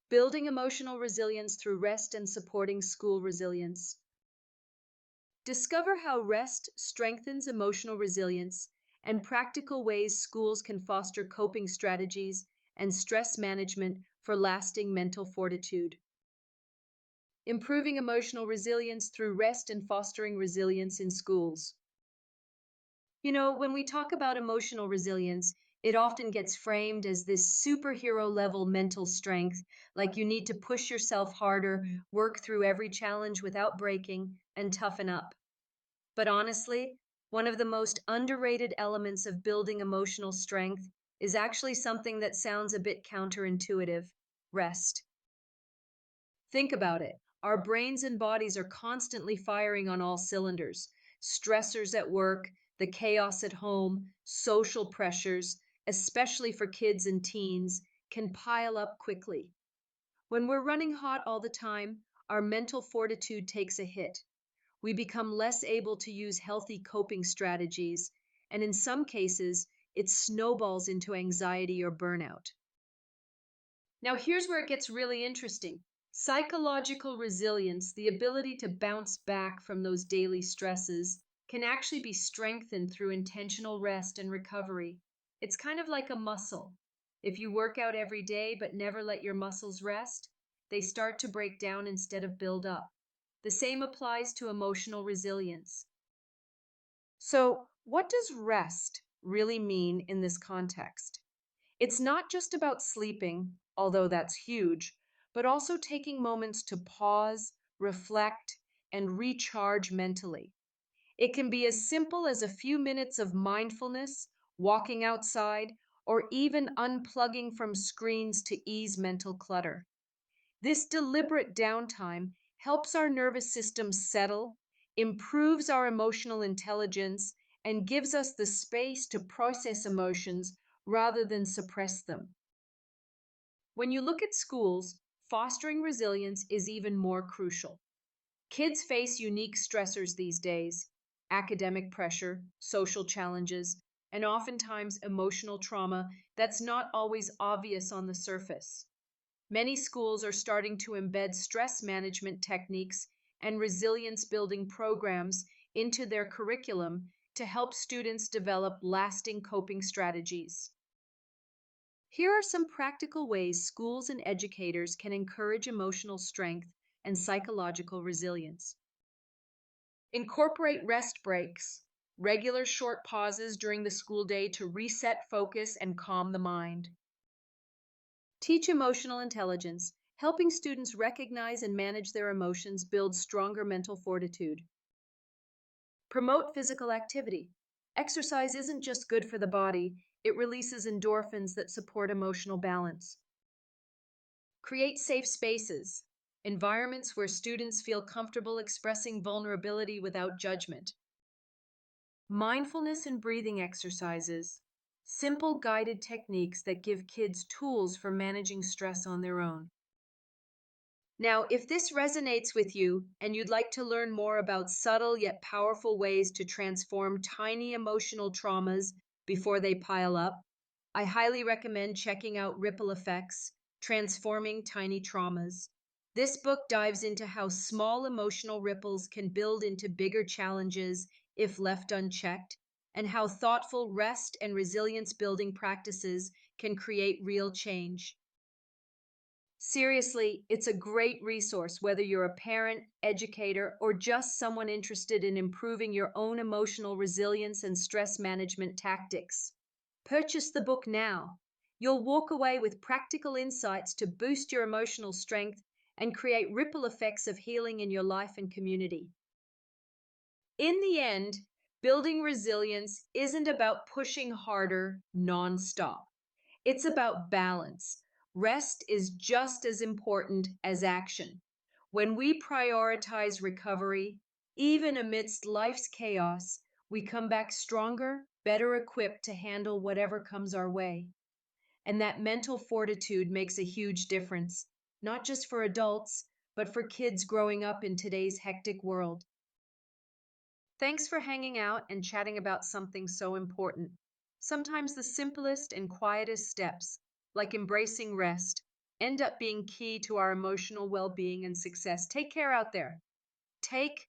Building emotional resilience through rest and supporting school resilience. Discover how rest strengthens emotional resilience and practical ways schools can foster coping strategies and stress management for lasting mental fortitude. Improving emotional resilience through rest and fostering resilience in schools. When we talk about emotional resilience, it often gets framed as this superhero level mental strength, like you need to push yourself harder, work through every challenge without breaking, and toughen up. But honestly, one of the most underrated elements of building emotional strength is actually something that sounds a bit counterintuitive: rest. Think about it. Our brains and bodies are constantly firing on all cylinders. Stressors at work, the chaos at home, social pressures, especially for kids and teens, can pile up quickly. When we're running hot all the time, our mental fortitude takes a hit. We become less able to use healthy coping strategies, and in some cases, it snowballs into anxiety or burnout. Now, here's where it gets really interesting. Psychological resilience, the ability to bounce back from those daily stresses, can actually be strengthened through intentional rest and recovery. It's kind of like a muscle. If you work out every day but never let your muscles rest, they start to break down instead of build up. The same applies to emotional resilience. So, what does rest really mean in this context? It's not just about sleeping, although that's huge, but also taking moments to pause, reflect, and recharge mentally. It can be as simple as a few minutes of mindfulness, walking outside, or even unplugging from screens to ease mental clutter. This deliberate downtime helps our nervous system settle, improves our emotional intelligence, and gives us the space to process emotions rather than suppress them. When you look at schools, fostering resilience is even more crucial. Kids face unique stressors these days: academic pressure, social challenges, and oftentimes emotional trauma that's not always obvious on the surface. Many schools are starting to embed stress management techniques and resilience building programs into their curriculum to help students develop lasting coping strategies. Here are some practical ways schools and educators can encourage emotional strength and psychological resilience. Incorporate rest breaks, regular short pauses during the school day to reset focus and calm the mind. Teach emotional intelligence. Helping students recognize and manage their emotions builds stronger mental fortitude. Promote physical activity. Exercise isn't just good for the body, it releases endorphins that support emotional balance. Create safe spaces, environments where students feel comfortable expressing vulnerability without judgment. Mindfulness and breathing exercises, simple guided techniques that give kids tools for managing stress on their own. Now, if this resonates with you and you'd like to learn more about subtle yet powerful ways to transform tiny emotional traumas before they pile up, I highly recommend checking out Ripple Effects: Transforming Tiny Traumas. This book dives into how small emotional ripples can build into bigger challenges if left unchecked, and how thoughtful rest and resilience building practices can create real change. Seriously, it's a great resource whether you're a parent, educator, or just someone interested in improving your own emotional resilience and stress management tactics. Purchase the book now. You'll walk away with practical insights to boost your emotional strength and create ripple effects of healing in your life and community. In the end, building resilience isn't about pushing harder nonstop. It's about balance. Rest is just as important as action. When we prioritize recovery, even amidst life's chaos, we come back stronger, better equipped to handle whatever comes our way. And that mental fortitude makes a huge difference, not just for adults, but for kids growing up in today's hectic world. Thanks for hanging out and chatting about something so important. Sometimes the simplest and quietest steps, like embracing rest, end up being key to our emotional well being and success. Take care out there. Take